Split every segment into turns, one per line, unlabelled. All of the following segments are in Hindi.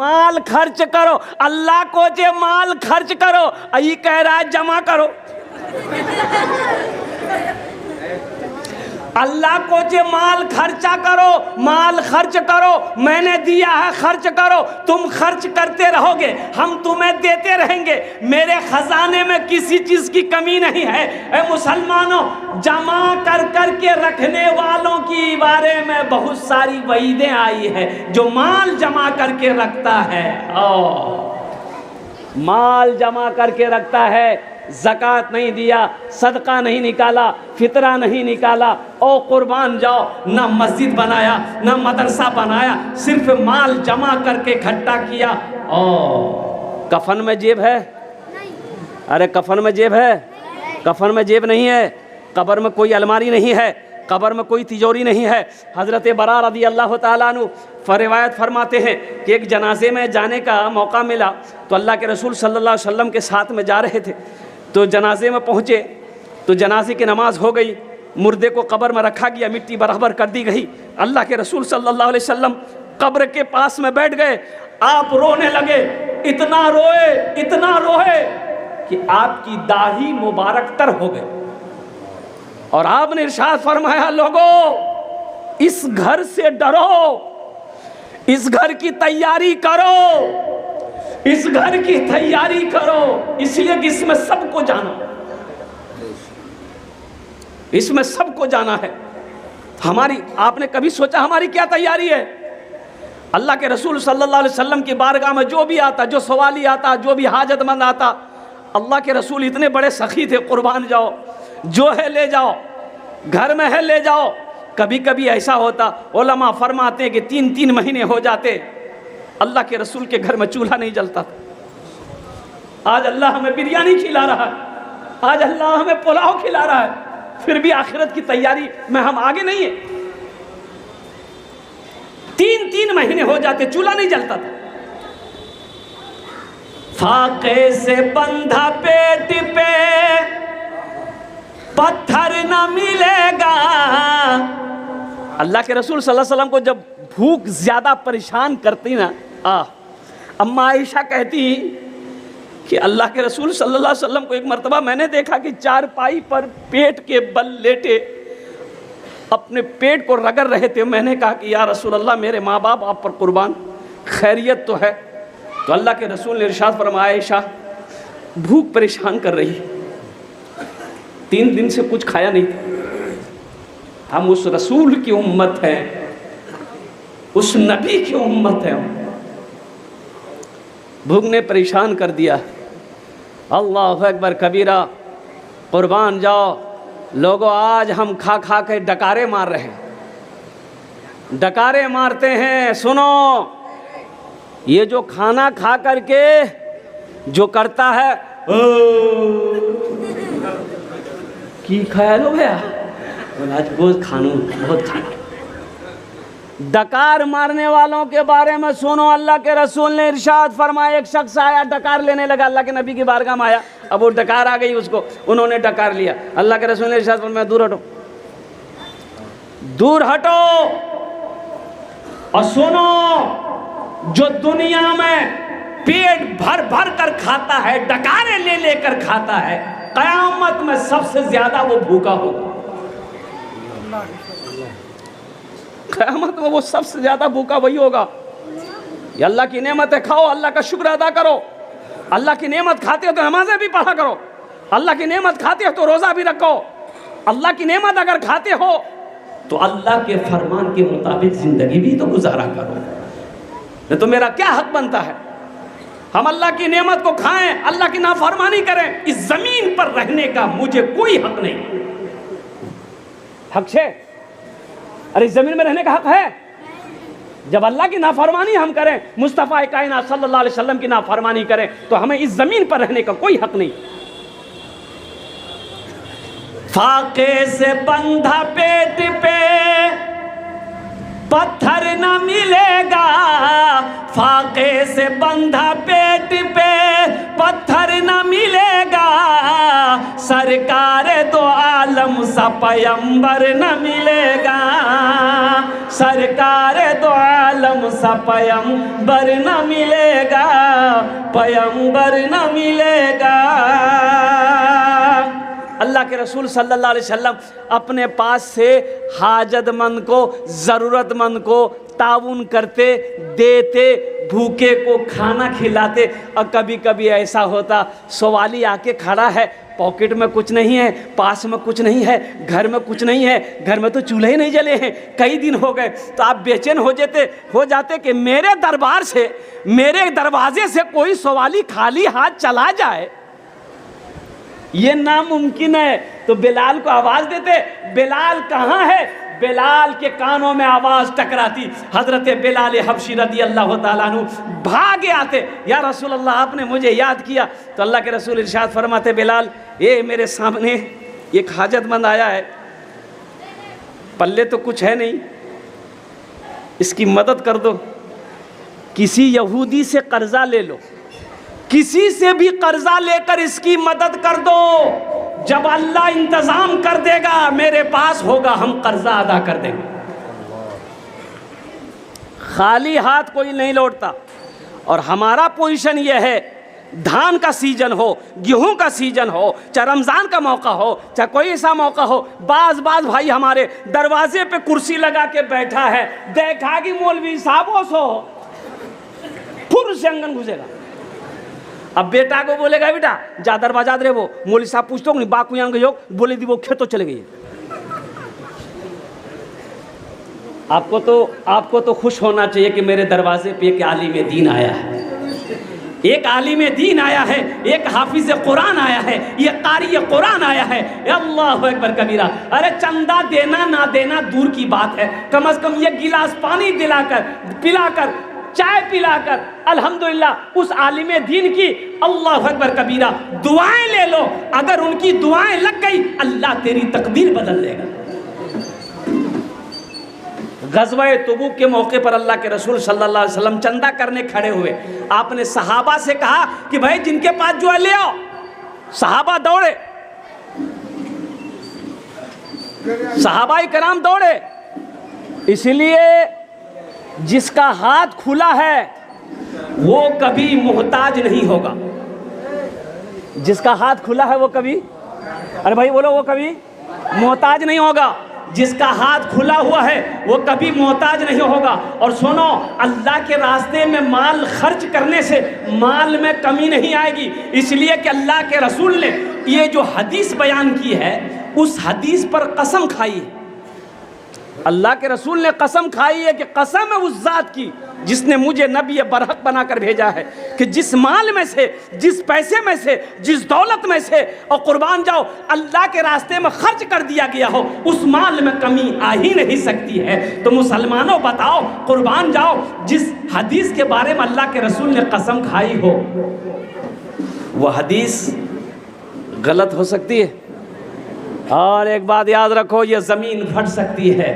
माल खर्च करो, अल्लाह को जे माल खर्च करो, यही कह रहा है जमा करो। अल्लाह को जे माल खर्चा करो, माल खर्च करो, मैंने दिया है खर्च करो, तुम खर्च करते रहोगे, हम तुम्हें देते रहेंगे, मेरे खजाने में किसी चीज की कमी नहीं है। ए मुसलमानों, जमा कर कर के रखने वालों की बारे में बहुत सारी वईदें आई है। जो माल जमा करके रखता है, माल जमा करके रखता है, ज़कात नहीं दिया, सदका नहीं निकाला, फितरा नहीं निकाला, ओ कुर्बान जाओ, ना मस्जिद बनाया ना मदरसा बनाया, सिर्फ माल जमा करके इकट्ठा किया। ओ कफन में जेब है? अरे कफन में जेब है? कफन में जेब नहीं है। कब्र में कोई अलमारी नहीं है, कब्र में कोई तिजोरी नहीं है। हज़रत बरा रज़ी अल्लाह ताला अन्हु रिवायत फरमाते हैं कि एक जनाजे में जाने का मौका मिला तो अल्लाह के रसूल सल्लल्लाहु अलैहि वसल्लम के साथ में जा रहे थे। तो जनाजे में पहुँचे तो जनाजे की नमाज हो गई, मुर्दे को कब्र में रखा गया, मिट्टी बराबर कर दी गई। अल्लाह के रसूल सल्लल्लाहु अलैहि वसल्लम कब्र के पास में बैठ गए। आप रोने लगे, इतना रोए कि आपकी दाढ़ी मुबारक तर हो गई। और आपने इरशाद फरमाया, लोगों इस घर से डरो, इस घर की तैयारी करो, इस घर की तैयारी करो, इसलिए कि इसमें सबको जाना, इसमें सबको जाना है। हमारी, आपने कभी सोचा हमारी क्या तैयारी है? अल्लाह के रसूल सल्लल्लाहु अलैहि वसल्लम की बारगाह में जो भी आता, जो सवाली आता, जो भी हाजतमंद आता, अल्लाह के रसूल इतने बड़े सखी थे, कुर्बान जाओ, जो है ले जाओ, घर में है ले जाओ। कभी कभी ऐसा होता, उलमा फरमाते हैं कि 3-3 महीने हो जाते, अल्लाह के रसूल के घर में चूल्हा नहीं जलता था। आज अल्लाह हमें बिरयानी खिला रहा है, आज अल्लाह हमें पुलाव खिला रहा है, फिर भी आखिरत की तैयारी में हम आगे नहीं है। 3-3 महीने हो जाते, चूल्हा नहीं जलता था। फाके से बंधा पेट पे पत्थर न मिलेगा। अल्लाह के रसूल सल्लल्लाहु अलैहि वसल्लम को जब भूख ज्यादा परेशान करती ना, अम्मा आयशा कहती कि अल्लाह के रसूल सल्लल्लाहु अलैहि वसल्लम को एक मर्तबा मैंने देखा कि चारपाई पर पेट के बल लेटे अपने पेट को रगड़ रहे थे। मैंने कहा कि या रसूल अल्लाह, मेरे माँ बाप आप पर कुर्बान, खैरियत तो है? तो अल्लाह के रसूल ने इरशाद फरमाया, आयशा भूख परेशान कर रही, 3 दिन से कुछ खाया नहीं था। हम उस रसूल की उम्मत है, उस नबी की उम्मत है, भूख ने परेशान कर दिया। अल्लाह अकबर कबीरा, कुर्बान जाओ लोगों, आज हम खा खा के डकारे मार रहे हैं, डकारे मारते हैं। सुनो, ये जो खाना खा करके जो करता है, की खाया लो भैया, आज बहुत खानू, बहुत खाना। डकार मारने वालों के बारे में सुनो, अल्लाह के रसूल ने इरशाद फरमाया, एक शख्स आया डकार लेने लगा, अल्लाह के नबी की बारगाह में आया, अब वो डकार आ गई उसको, उन्होंने डकार लिया। अल्लाह के रसूल ने इरशाद फरमाया, दूर हटो, दूर हटो। और सुनो, जो दुनिया में पेट भर भर कर खाता है, डकारे ले लेकर खाता है, कयामत में सबसे ज्यादा वो भूखा होगा। क़यामत में वो सबसे ज्यादा भूखा वही होगा। ये अल्लाह की नेमत है, खाओ, अल्लाह का शुक्र अदा करो। अल्लाह की नेमत खाते हो तो नमाज़ें भी पढ़ा करो, अल्लाह की नेमत खाते हो तो रोज़ा भी रखो। अल्लाह की नेमत अगर खाते हो तो अल्लाह के फरमान के मुताबिक ज़िंदगी भी तो गुजारा करो। नहीं तो मेरा क्या हक बनता है हम अल्लाह की नेमत को खाएं, अल्लाह की नाफरमानी करें? इस ज़मीन पर रहने का मुझे कोई हक नहीं। हक है? अरे इस ज़मीन में रहने का हक है? जब अल्लाह की नाफरमानी हम करें, मुस्तफ़ा कायनात सल्लल्लाहु अलैहि वसल्लम की नाफरमानी करें, तो हमें इस ज़मीन पर रहने का कोई हक नहीं। फाके से बंधा पेट पे पत्थर न मिलेगा फाके से बंधा पेट पे, पत्थर न मिलेगा सरकार दो आलम सा पैगंबर न मिलेगा, सरकार दो आलम सा पैगंबर न मिलेगा, पैगंबर न मिलेगा। अल्लाह के रसूल सल्लल्लाहु अलैहि वसल्लम अपने पास से हाजतमंद को, ज़रूरतमंद को ताउन करते, देते, भूखे को खाना खिलाते। और कभी कभी ऐसा होता सवाली आके खड़ा है, पॉकेट में कुछ नहीं है, पास में कुछ नहीं है, घर में कुछ नहीं है, घर में तो चूल्हे नहीं जले हैं, कई दिन हो गए, तो आप बेचैन हो जाते कि मेरे दरबार से, मेरे दरवाजे से कोई सवाली खाली हाथ चला जाए, ये नामुमकिन है। तो बिलाल को आवाज़ देते, बिलाल कहाँ है? बिलाल के कानों में आवाज़ टकराती, हज़रत बिलाल हबशी रदी अल्लाह ताला अन्हु भागे आते, या रसूल अल्लाह आपने मुझे याद किया। तो अल्लाह के रसूल इरशाद फरमाते, बिलाल ये मेरे सामने एक हाजतमंद आया है, पल्ले तो कुछ है नहीं, इसकी मदद कर दो, किसी यहूदी से कर्जा ले लो, किसी से भी कर्जा लेकर इसकी मदद कर दो, जब अल्लाह इंतजाम कर देगा मेरे पास होगा, हम कर्जा अदा कर देंगे। खाली हाथ कोई नहीं लौटता। और हमारा पोजीशन यह है, धान का सीजन हो, गेहूं का सीजन हो, चाहे रमज़ान का मौका हो, चाहे कोई ऐसा मौका हो, बाज भाई हमारे दरवाजे पे कुर्सी लगा के बैठा है, देखा कि मौलवी साहब सो फुर से आंगन घुसेगा। अब बेटा को बोलेगा, बेटा जा दरवाजा दे, वो मौलवी साहब पूछते नहीं बाकू यहाँ गई हो, बोले दी वो खेतों चले गई। आपको तो खुश होना चाहिए कि मेरे दरवाजे पे एक आलिम दीन आया है, एक आलिम दीन आया है, एक हाफिज कुरान आया है, ये कारी कुरान आया है। अल्लाहु अकबर कबीरा। अरे चंदा देना ना देना दूर की बात है, कम से कम ये गिलास पानी पिलाकर चाय पिलाकर अल्हम्दुलिल्लाह उस आलिम दीन की अल्लाहु अकबर कबीरा दुआएं ले लो। अगर उनकी दुआएं लग गई अल्लाह तेरी तकदीर बदल देगा। ग़ज़वा तबूक के मौके पर अल्लाह के रसूल सल्लल्लाहु अलैहि वसल्लम चंदा करने खड़े हुए, आपने सहाबा से कहा कि भाई जिनके पास जो है ले आओ। सहाबा दौड़े, सहाबाई कराम दौड़े। इसलिए जिसका हाथ खुला है वो कभी मोहताज नहीं होगा, जिसका हाथ खुला है वो कभी, अरे भाई बोलो, वो कभी मोहताज नहीं होगा। जिसका हाथ खुला हुआ है वो कभी मोहताज नहीं होगा। और सुनो, अल्लाह के रास्ते में माल खर्च करने से माल में कमी नहीं आएगी, इसलिए कि अल्लाह के रसूल ने ये जो हदीस बयान की है उस हदीस पर कसम खाई है। अल्लाह के रसूल ने कसम खाई है कि कसम है उस ज़ात की जिसने मुझे नबी बरहक बनाकर भेजा है कि जिस माल में से, जिस पैसे में से, जिस दौलत में से और कुर्बान जाओ अल्लाह के रास्ते में खर्च कर दिया गया हो उस माल में कमी आ ही नहीं सकती है। तो मुसलमानों बताओ, कुर्बान जाओ जिस हदीस के बारे में अल्लाह के रसूल ने कसम खाई हो वह हदीस गलत हो सकती है। और एक बात याद रखो, ये ज़मीन फट सकती है,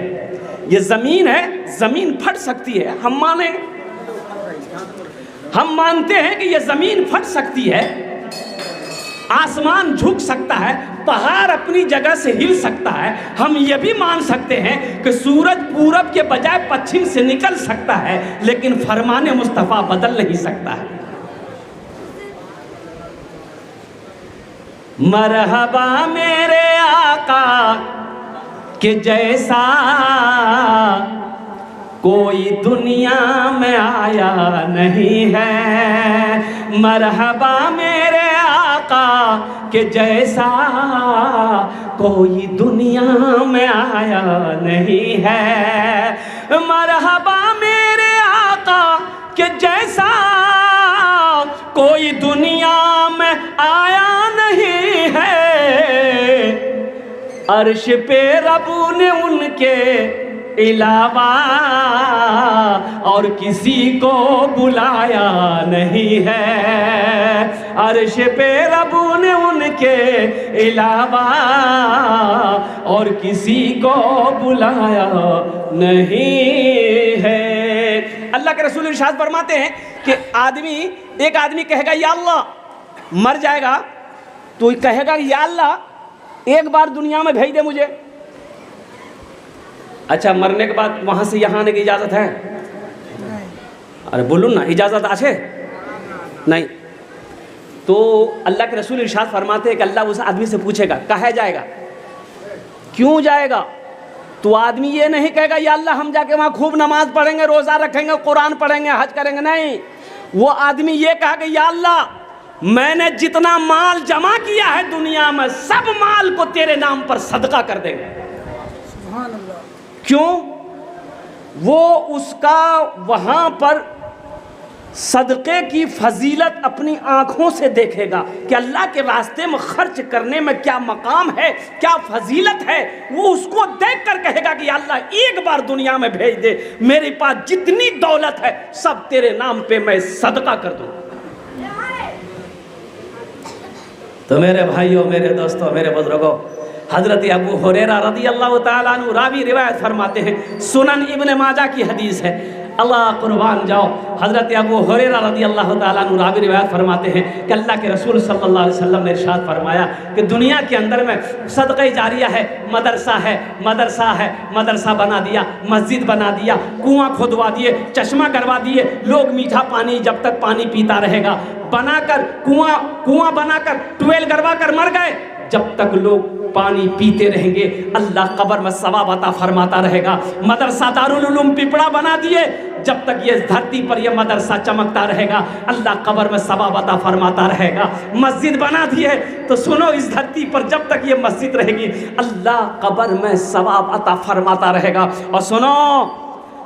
ये ज़मीन है, ज़मीन फट सकती है। हम मानते हैं कि ये ज़मीन फट सकती है, आसमान झुक सकता है, पहाड़ अपनी जगह से हिल सकता है। हम ये भी मान सकते हैं कि सूरज पूरब के बजाय पश्चिम से निकल सकता है, लेकिन फरमाने मुस्तफ़ा बदल नहीं सकता है। मरहबा मेरे आका के जैसा कोई दुनिया में आया नहीं है। मरहबा मेरे आका के जैसा कोई दुनिया में आया नहीं है। मरहबा मेरे आका के जैसा कोई दुनिया में आया नहीं है। अर्श पे रब्बू ने उनके इलावा और किसी को बुलाया नहीं है। अर्श पे रब ने उनके अलावा और किसी को बुलाया नहीं है। अल्लाह के रसूल इरशाद फरमाते हैं कि एक आदमी कहेगा या अल्लाह, मर जाएगा तो कहेगा या अल्लाह एक बार दुनिया में भेज दे मुझे। अच्छा, मरने के बाद वहाँ से यहाँ आने की इजाज़त है? अरे बोलूँ ना, इजाज़त आछे नहीं। तो अल्लाह के रसूल इरशाद फरमाते हैं कि अल्लाह उस आदमी से पूछेगा कहाँ जाएगा, क्यों जाएगा? तो आदमी ये नहीं कहेगा या अल्लाह हम जाके वहाँ खूब नमाज पढ़ेंगे, रोज़ा रखेंगे, कुरान पढ़ेंगे, हज करेंगे। नहीं, वो आदमी ये कहेगा या अल्लाह मैंने जितना माल जमा किया है दुनिया में सब माल को तेरे नाम पर सदका कर देंगे। सुभान अल्लाह। क्यों? वो उसका वहाँ पर सदक़े की फजीलत अपनी आँखों से देखेगा कि अल्लाह के रास्ते में खर्च करने में क्या मकाम है, क्या फजीलत है। वो उसको देख कर कहेगा कि अल्लाह एक बार दुनिया में भेज दे, मेरे पास जितनी दौलत है सब तेरे नाम पे मैं सदका कर दूँ। तो मेरे भाइयों, मेरे दोस्तों, मेरे बुजुर्गों, हज़रत अबू हुरैरा रज़ियल्लाहु ताला अन्हु रावी रिवायत फरमाते हैं, सुनन इब्न माजा की हदीस है, अल्लाह कुर्बान जाओ। हज़रत अबू हुरैरा रज़ियल्लाहु ताला अन्हु रावी रिवायत फरमाते हैं कि अल्लाह के रसूल सल्लल्लाहु अलैहि वसल्लम ने इरशाद फरमाया कि दुनिया के अंदर में सदक़े जारिया है, मदरसा बना दिया, मस्जिद बना दिया, कुआं खुदवा दिए, चश्मा करवा दिए, लोग मीठा पानी जब तक पानी पीता रहेगा, बनाकर कुआं बनाकर ट्यूबवेल करवा कर मर गए, जब तक लोग पानी पीते रहेंगे अल्लाह कब्र में सवाब अता फरमाता रहेगा। मदरसा दारुल उलूम पिपड़ा बना दिए, जब तक ये धरती पर ये मदरसा चमकता रहेगा अल्लाह कब्र में सवाब अता फरमाता रहेगा। मस्जिद बना दिए तो सुनो, इस धरती पर जब तक ये मस्जिद रहेगी अल्लाह कब्र में सवाब अता फरमाता रहेगा। और सुनो,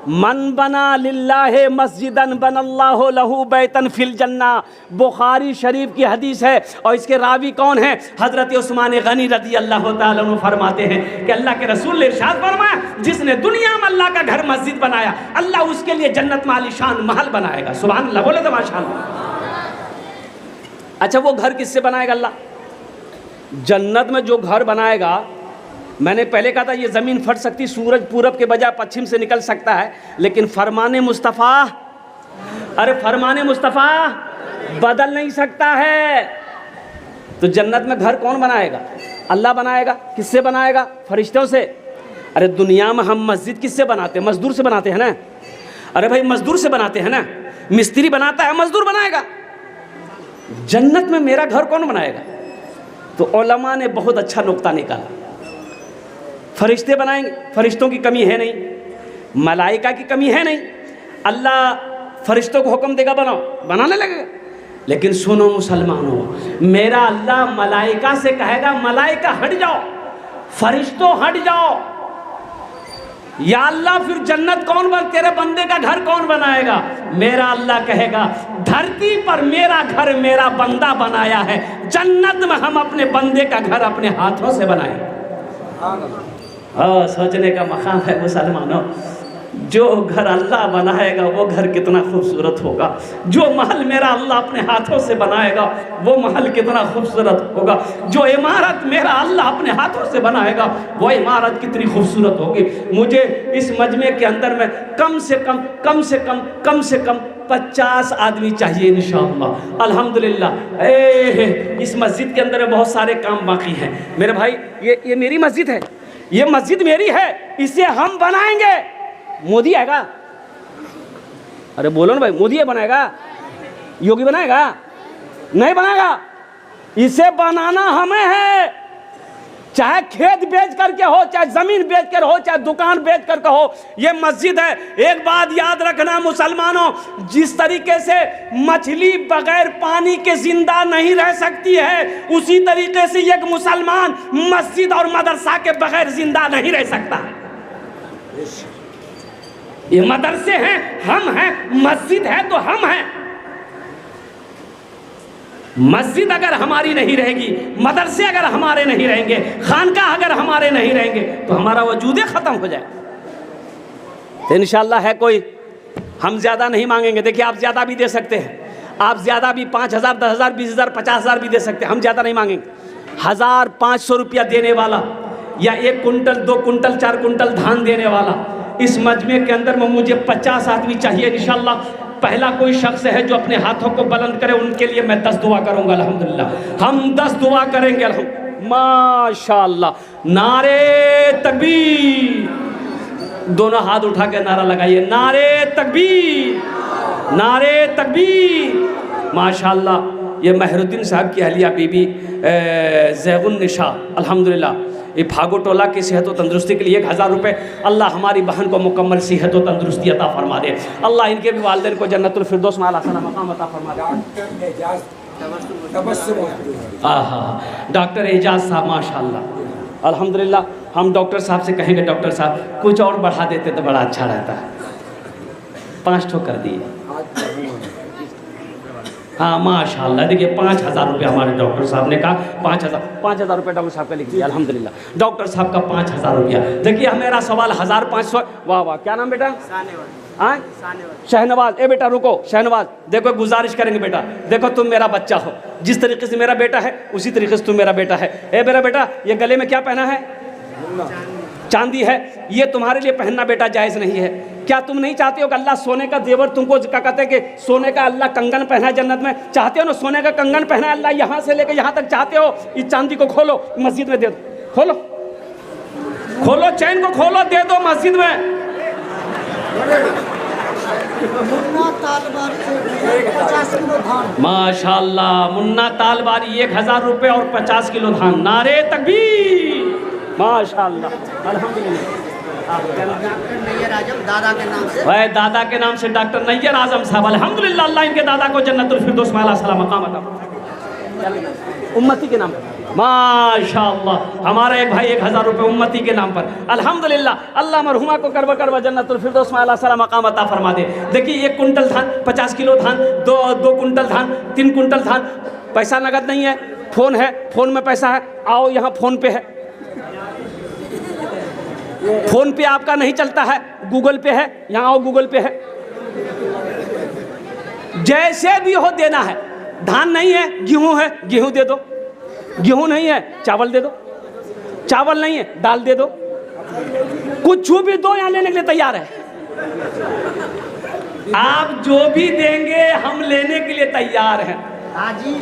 मन बना लिल्लाहि मस्जिदन बनल्लाहु लहू बैतन फिल जन्ना, बुखारी शरीफ की हदीस है। और इसके रावी कौन है? हज़रत उस्मान गनी रज़ियल्लाहु ताला अन्हु फरमाते हैं कि अल्लाह के रसूल ने इरशाद फरमाया, जिसने दुनिया में अल्लाह का घर मस्जिद बनाया अल्लाह उसके लिए जन्नत में आलीशान महल बनाएगा। सुभान अल्लाह, बोले तो माशाअल्लाह। अच्छा, वो घर किससे बनाएगा अल्लाह? जन्नत में जो घर बनाएगा, मैंने पहले कहा था ये ज़मीन फट सकती, सूरज पूरब के बजाय पश्चिम से निकल सकता है, लेकिन फरमाने मुस्तफ़ा बदल नहीं सकता है। तो जन्नत में घर कौन बनाएगा? अल्लाह बनाएगा। किससे बनाएगा? फरिश्तों से। अरे दुनिया में हम मस्जिद किससे बनाते हैं? मजदूर से बनाते हैं ना। अरे भाई मजदूर से बनाते हैं ना, मिस्त्री बनाता है, मजदूर बनाएगा। जन्नत में मेरा घर कौन बनाएगा? तो उलमा ने बहुत अच्छा नुक्ता निकाला, फरिश्ते बनाएंगे। फरिश्तों की कमी है नहीं, मलाइका की कमी है नहीं। अल्लाह फरिश्तों को हुक्म देगा बनाओ, बनाने लगेगा। लेकिन सुनो मुसलमानों, मेरा अल्लाह मलाइका से कहेगा मलाइका हट जाओ, फरिश्तों हट जाओ। या अल्लाह फिर जन्नत कौन तेरे बंदे का घर कौन बनाएगा? मेरा अल्लाह कहेगा धरती पर मेरा घर मेरा बंदा बनाया है, जन्नत में हम अपने बंदे का घर अपने हाथों से बनाएंगे। सोचने का मकाम है मुसलमानों, जो घर अल्लाह बनाएगा वो घर कितना खूबसूरत होगा। जो महल मेरा अल्लाह अपने हाथों से बनाएगा वो महल कितना खूबसूरत होगा। जो इमारत मेरा अल्लाह अपने हाथों से बनाएगा वो इमारत कितनी खूबसूरत होगी। मुझे इस मजमे के अंदर में कम से कम 50 आदमी चाहिए इंशाअल्लाह। अल्हम्दुलिल्लाह इस मस्जिद के अंदर बहुत सारे काम बाकी हैं मेरे भाई। ये मेरी मस्जिद है, ये मस्जिद मेरी है, इसे हम बनाएंगे। मोदी आएगा? अरे बोलो ना भाई, मोदी बनाएगा? योगी बनाएगा? नहीं बनाएगा। इसे बनाना हमें है, चाहे खेत बेच करके हो, चाहे जमीन बेच कर हो, चाहे दुकान बेच करके हो। ये मस्जिद है। एक बात याद रखना मुसलमानों, जिस तरीके से मछली बगैर पानी के जिंदा नहीं रह सकती है, उसी तरीके से एक मुसलमान मस्जिद और मदरसा के बगैर जिंदा नहीं रह सकता। ये मदरसे हैं, हम हैं, मस्जिद है तो हम हैं। मस्जिद अगर हमारी नहीं रहेगी, मदरसे अगर हमारे नहीं रहेंगे, खानकाह अगर हमारे नहीं रहेंगे तो हमारा वजूद ख़त्म हो जाए। तो इंशाअल्लाह है कोई, हम ज़्यादा नहीं मांगेंगे। देखिए आप ज़्यादा भी दे सकते हैं, आप ज़्यादा भी 5,000, 10,000, 20,000, 50,000 भी दे सकते हैं, हम ज़्यादा नहीं मांगेंगे। 1,500 रुपया देने वाला या 1 कुंटल, 2 कुंटल, 4 कुंटल धान देने वाला, इस मजमे के अंदर में मुझे 50 आदमी चाहिए इंशाल्लाह। पहला कोई शख्स है जो अपने हाथों को बुलंद करे, उनके लिए मैं 10 दुआ करूंगा अल्हम्दुलिल्लाह। हम 10 दुआ करेंगे माशाअल्लाह। नारे तकबीर, दोनों हाथ उठा के नारा लगाइए, नारे तकबीर, नारे तकबीर। माशाअल्लाह ये महरुद्दीन साहब की अहलिया बीबी ज़ैगुन निशा अल्हम्दुलिल्लाह, ये फागो टोला की सेहत व तंदुरुस्ती के लिए 1,000 रुपये। अल्लाह हमारी बहन को मुकम्मल सेहत व तंदुरुस्ती अता फरमा दे। अल्लाह इनके भी वालिदैन को जन्नतुल फिरदौस में आला सना मकाम अता फरमा दे। डॉक्टर एजाज साहब माशाअल्लाह अल्हम्दुलिल्लाह। हम डॉक्टर साहब से कहेंगे डॉक्टर साहब कुछ और बढ़ा देते तो बड़ा अच्छा रहता है। 5 ठो कर दिए। हाँ माशाअल्लाह, देखिए 5,000 रुपये हमारे डॉक्टर साहब ने कहा। 5,000 रुपये डॉक्टर साहब का लिख दिया अल्हम्दुलिल्लाह। डॉक्टर साहब का 5,000 रुपया। देखिए मेरा सवाल 1,500। वाह वाह, क्या नाम बेटा? हाँ शहनवाज। ए बेटा रुको शहनवाज, देखो गुजारिश करेंगे बेटा, देखो तुम मेरा बच्चा हो, जिस तरीके से मेरा बेटा है उसी तरीके से तुम मेरा बेटा है। ए मेरा बेटा, ये गले में क्या पहना है? चांदी है। ये तुम्हारे लिए पहनना बेटा जायज़ नहीं है। क्या तुम नहीं चाहते हो कि अल्लाह सोने का जेवर तुमको, क्या कहते हैं कि सोने का अल्लाह कंगन पहना जन्नत में? चाहते हो ना सोने का कंगन पहना अल्लाह यहाँ से लेकर यहाँ तक? चाहते हो? इस चांदी को खोलो मस्जिद में दे दो, खोलो खोलो, चैन को खोलो, दे दो मस्जिद में। माशाअल्लाह, मुन्ना तालबारी 1,000 रुपये और 50 किलो धान। नारे तकबीर, माशाअल्लाह अल्हम्दुलिल्लाह। दादा के नाम से, भाई दादा के नाम से डॉक्टर नैयर आजम साहब अल्हम्दुलिल्लाह। अल्लाह इनके दादा को जन्नतुल फिरदौस में आला सलाम मकाम अता। उम्मती के नाम पर माशाअल्लाह हमारा एक भाई 1,000 रुपये उम्मती के नाम पर अल्हम्दुलिल्लाह। अल्लाह मरहुमा को करवा करवा जन्नतुल फिरदौस में आला सलाम मकाम अता फरमा दे। देखिए 1 कुंटल धान, 50 किलो धान, 2 कुंटल धान, 3 कुंटल धान। पैसा नगद नहीं है, फ़ोन है, फ़ोन में पैसा है। आओ यहाँ फ़ोन पे है, फ़ोन पे आपका नहीं चलता है, गूगल पे है, यहाँ आओ गूगल पे है। जैसे भी हो देना है। धान नहीं है, गेहूँ है, गेहूँ दे दो। गेहूँ नहीं है, चावल दे दो। चावल नहीं है, दाल दे दो। कुछ भी दो, यहाँ लेने के लिए तैयार है। आप जो भी देंगे हम लेने के लिए तैयार हैं।
हाजी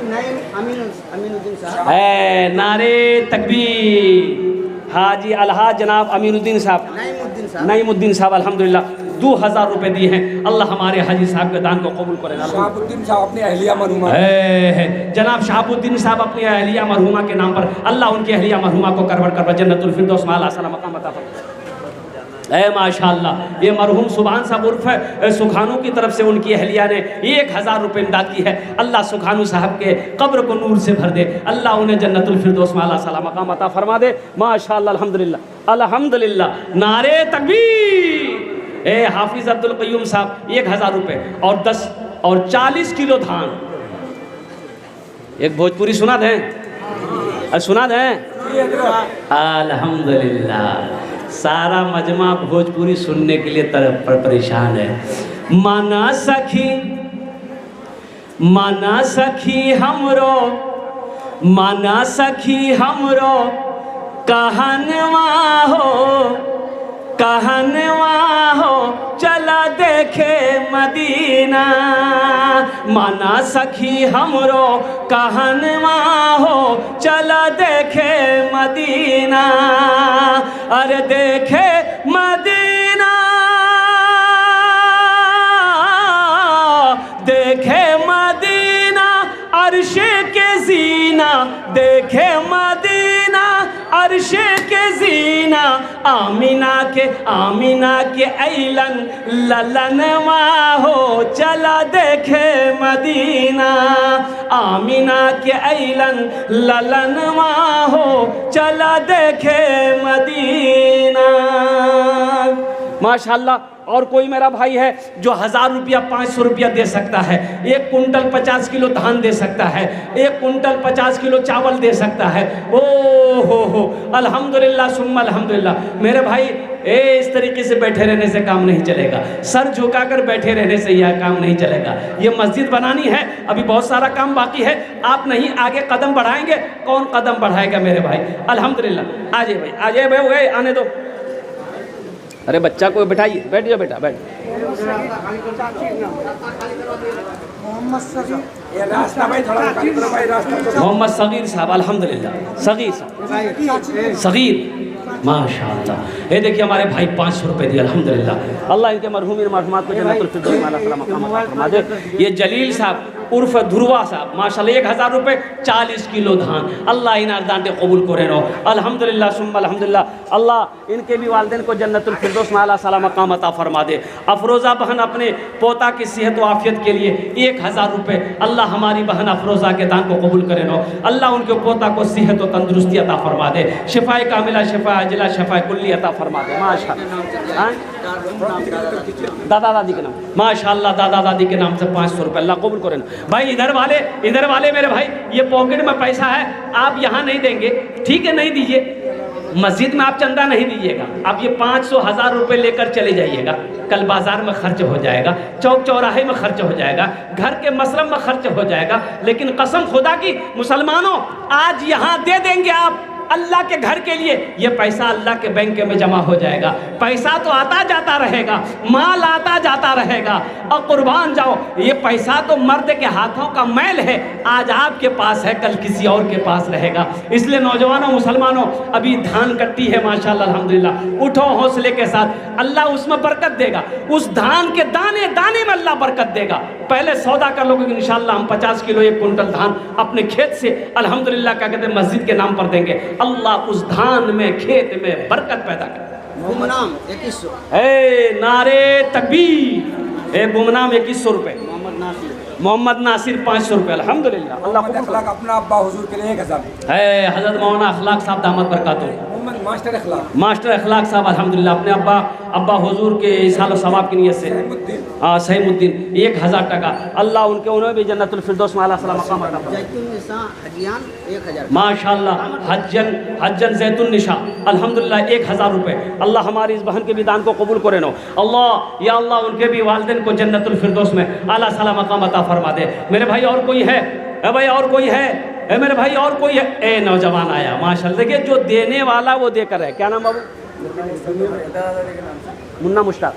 अमीनुद्दीन साहब
है, नारे तकबीर। हाजी अलहाज जनाब अमीनुद्दीन साहब, नईमुद्दीन साहब अल्हम्दुलिल्लाह 2,000 रुपये दिए हैं। अल्लाह हमारे हाजी साहब के दान को कबूल करें।
शहाबुद्दीन साहब अपनी अहलिया मरहुमा
जनाब शहाबुद्दीन साहब अपनी अहलिया मरहुमा के नाम पर अल्लाह उनकी अहलिया मरहुमा को करवर करवा जन्नतुल फिरदौस में आला सलाम मकाम अता फरमा। माशाअल्लाह, ये मरहूम सुभान साहब उर्फ सुखानू की तरफ से उनकी अहलिया ने 1,000 रुपये इमदाद की है। अल्लाह सुखानू साहब के कब्र को नूर से भर दे। अल्लाह उन्हें जन्नतुल फिरदौस में आला सलाम मकाम अता फरमा दे। माशाअल्लाह अल्हम्दुलिल्लाह अल्हम्दुलिल्लाह। नारे तकबीर। ए हाफिज अब्दुल क़य्यूम साहब 1,000 रुपये और 10 और 40 किलो धान। एक भोजपुरी सुना दें, सुना दें। अल्हम्दुलिल्लाह, सारा मजमा भोजपुरी सुनने के लिए तरफ पर परेशान है। माना सखी हमरो, माना सखी हमरो कहनवा हो चला देखे मदीना। माना सखी हमरो कहनवा हो चला देखे मदीना। अरे देखे मदीना, देखे मदीना अर्शे के जीना, देखे मदीना अर्शे के जीना। आमीना के ऐलन ललनवा हो चला देखे मदीना। आमीना के ऐलन ललनवा हो चला देखे मदीना। माशाअल्लाह। और कोई मेरा भाई है जो 1,000 रुपया 500 रुपया दे सकता है, 1 कुंटल 50 किलो धान दे सकता है, 1 कुंटल 50 किलो चावल दे सकता है। ओ हो अल्हम्दुलिल्लाह सुम्मा अल्हम्दुलिल्लाह। मेरे भाई इस तरीके से बैठे रहने से काम नहीं चलेगा, सर झुकाकर बैठे रहने से यह काम नहीं चलेगा। ये मस्जिद बनानी है, अभी बहुत सारा काम बाकी है, आप नहीं आगे कदम बढ़ाएंगे, कौन कदम बढ़ाएगा मेरे भाई। अल्हम्दुलिल्लाह, आ जाइए भाई, आ जाइए भाई, ओए आने दो। अरे बच्चा को बैठाइए, बैठ जाओ बेटा, बैठ।
ये रास्ता भाई थोड़ा निकाल करो भाई, रास्ता तो
मोहम्मद सगीर साहब, अल्हम्दुलिल्लाह, सगीर साहब, सगीर, माशाअल्लाह। ये देखिए हमारे भाई 500 रुपये दिए, अल्हम्दुलिल्लाह। अल्लाह इनके मरहूमिन मरहूमात को जन्नतुल फिरदौस आला सलाम मकाम अता फरमा दे। ये जलील साहब उर्फ ध्रुवा साहब, माशाअल्लाह 1000 रुपये, 40 किलो धान, अल्लाह इन अर्दान के कबूल करे रो, अल्हम्दुलिल्लाह सुम्मा अल्हम्दुलिल्लाह। अल्लाह इनके भी वालिदैन को जन्नतुल फिरदौस आला सलाम मकाम अता फरमा दे। अफरोज़ा बहन अपने पोता की सेहत व आफियत के लिए 1000 रुपये, अल्लाह हमारी बहन अफरोज़ा के दान को कबूल करे रो, अल्लाह उनके पोता को सेहत व तंदुरुस्ती अता फरमा दे, शिफाए कामिला, शिफा अजला, शिफा कुल्ली अता फरमा दे। माशाअल्लाह, दादा दादी के नाम, माशाअल्लाह दादा दादी के नाम से 500 रुपये, अल्लाह कबूल करे। भाई इधर वाले मेरे भाई, ये पॉकेट में पैसा है, आप यहाँ नहीं देंगे, ठीक है, नहीं दीजिए। मस्जिद में आप चंदा नहीं दीजिएगा, आप ये 500 1000 रुपये लेकर चले जाइएगा, कल बाजार में खर्च हो जाएगा, चौक चौराहे में खर्च हो जाएगा, घर के मसरम में खर्च हो जाएगा, लेकिन कसम खुदा की मुसलमानों, आज यहाँ दे देंगे आप अल्लाह के घर के लिए, ये पैसा अल्लाह के बैंक में जमा हो जाएगा। पैसा तो आता जाता रहेगा, माल आता जाता रहेगा, और कुर्बान जाओ, ये पैसा तो मर्द के हाथों का मैल है, आज आपके पास है, कल किसी और के पास रहेगा। इसलिए नौजवानों, मुसलमानों, अभी धान कट्टी है माशाअल्लाह अल्हम्दुलिल्लाह, उठो हौसले के साथ, अल्लाह उसमें बरकत देगा, उस धान के दाने दाने में अल्लाह बरकत देगा। पहले सौदा कर लोगे इंशाअल्लाह, हम 50 किलो 1 कुंटल धान अपने खेत से अल्हम्दुलिल्लाह क्या कहते हैं मस्जिद के नाम पर देंगे, अल्लाह उस धान में, खेत में बरकत पैदा करे।
गुमनाम 2100,
ए नारे तकबीर, ए गुमनाम 2100 रुपये, मोहम्मद नासिर 500 रुपये, अल्हम्दुलिल्लाह। अल्लाह को
अखलाक अपना अब्बा हुजूर के लिए 1000
है, हज़रत मौलाना अखलाक साहब दामत बरकातुहू,
मास्टर अखलाक,
मास्टर अखलाक साहब अल्हम्दुलिल्लाह, अपने अब्बा हुजूर के इसाल सवाब की नियत से, हाँ सहीमुद्दीन 1000 टका, अल्लाह उन्हें भी जन्नतुल फिरदौस में आला सलाम मकाम अता फरमा।
जैतून निसा हजियान 1000,
माशाअल्लाह, हज्जन जैतुन निशा अल्हम्दुलिल्लाह 1000 रुपये, अल्लाह हमारी इस बहन के भी दान को कबूल करे नो, अल्लाह या अल्लाह उनके भी वालिदैन को जन्नतुल फिरदौस में आला सलाम मकाम अता फरमा दे। मेरे भाई और कोई है? ए भाई और कोई है? ए मेरे भाई और कोई है? ए नौजवान आया माशाअल्लाह, देखिए जो देने वाला वो देकर है, क्या नाम बाबू? मुन्ना मुश्ताक,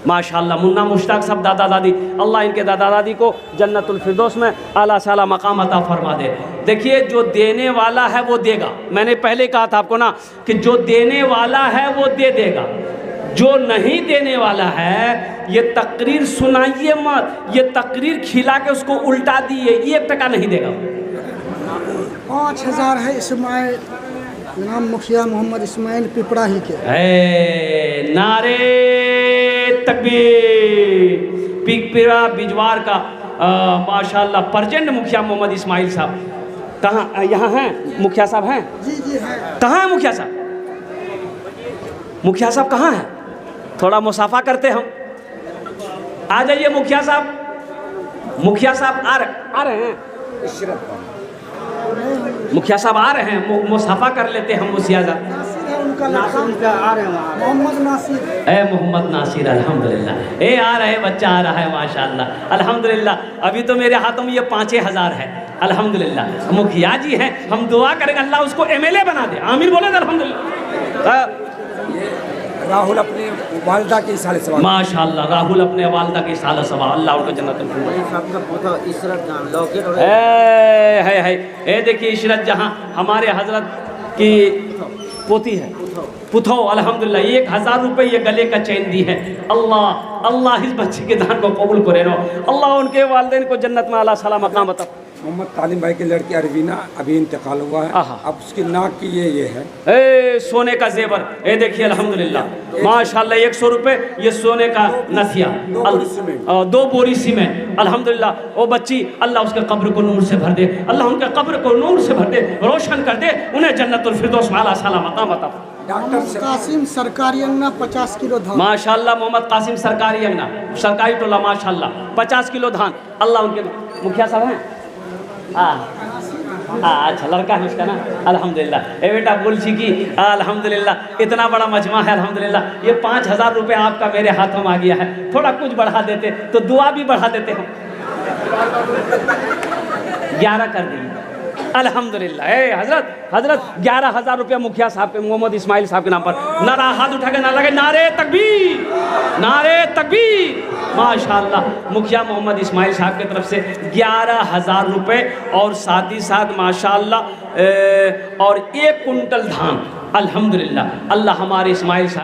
माशाअल्लाह मुन्ना मुश्ताक सब दादा दादी, अल्लाह इनके दादा दादी को जन्नतुल फिरदौस में आला साला मकाम अता फरमा दे। देखिए जो देने वाला है वो देगा, मैंने पहले कहा था आपको ना कि जो देने वाला है वो दे देगा, जो नहीं देने वाला है ये तकरीर सुनाइए मत, ये तकरीर खिला के उसको उल्टा दिए, 1 टका नहीं देगा।
5000 है इस्माइल, नाम मुखिया मोहम्मद इस्माइल पिपरा ही के।
नारे तकबीर, पिपरा बिजवार का माशाअल्लाह परजेंट मुखिया मोहम्मद इस्माइल साहब, कहाँ यहाँ हैं मुखिया साहब? हैं
जी है।
कहाँ है मुखिया साहब? मुखिया साहब कहाँ हैं? थोड़ा मुसाफा करते हम, आ जाइए मुखिया साहब। मुखिया साहब आ रहे हैं, मुखिया साहब आ रहे हैं, मुसाफा कर लेते हम मुखिया साहब।
उनका आ रहे हैं
मोहम्मद नासिर,
ए मोहम्मद नासिर अल्हम्दुलिल्लाह, ए आ रहे बच्चा आ रहा है माशाअल्लाह अल्हम्दुलिल्लाह। अभी तो मेरे हाथों में ये 5000 है अल्हम्दुलिल्लाह। मुखिया जी हैं, हम दुआ करेंगे अल्लाह उसको MLA बना दे, आमीन बोले अल्हम्दुलिल्लाह।
राहुल अपने वालिदा के साले सवाल,
माशाअल्लाह राहुल अपने वालिदा के साले सवाल, अल्लाह उनको जन्नत
सबका पोता इशरत जान लॉकेट और
है। ए देखिए इशरत जहाँ हमारे हजरत की पोती है, पुथो अल्हम्दुलिल्लाह 1000 रुपये ये गले का चैन दी है। अल्लाह इस बच्चे के दान को कबूल करे नो, अल्लाह उनके वालिदैन को जन्नत में आला सलाम मकाम अता।
मोहम्मद तालिम भाई की लड़की अरवीना अभी इंतकाल हुआ है, अब उसकी नाक की ये है
ए सोने का जेवर, ए देखिए अल्हम्दुलिल्लाह माशाअल्लाह 100 रुपये ये सोने का नथिया, 2 बोरी सीमेंट अल्हम्दुलिल्लाह। वो बच्ची अल्लाह उसके कब्र को नूर से भर दे, अल्लाह उनके कब्र को नूर से भर दे, रोशन कर दे, उन्हें जन्नतुल फिरदौस में आला सलाम मकाम अता।
डॉक्टर
कासिम सरकारी अंगना 50 किलो धान,
माशाअल्लाह मोहम्मद कासिम सरकारी अंगना सरकारी टोला माशाअल्लाह 50 किलो धान, अल्लाह उनके मुखिया साहब हैं अच्छा लड़का है उसका ना, अल्हम्दुलिल्लाह। ए बेटा बोल छी कि अल्हम्दुलिल्लाह इतना बड़ा मजमा है, अल्हम्दुलिल्लाह। ये 5,000 रुपये आपका मेरे हाथों में आ गया है, थोड़ा कुछ बढ़ा देते तो दुआ भी बढ़ा देते हम। 11 कर दिए, अल्हम्दुलिल्लाह। ए हजरत 11,000 रुपया मुखिया साहब के, मोहम्मद इस्माइल साहब के नाम पर। नारा हाथ उठा के ना लगे, नारे तकबीर, नारे तकबीर। माशाअल्लाह, मुखिया मोहम्मद इस्माइल साहब की तरफ से 11,000 रुपये और साथ ही साथ माशाअल्लाह और 1 कुंटल धान, अल्हम्दुलिल्लाह। अल्लाह हमारे इस्माइल साहब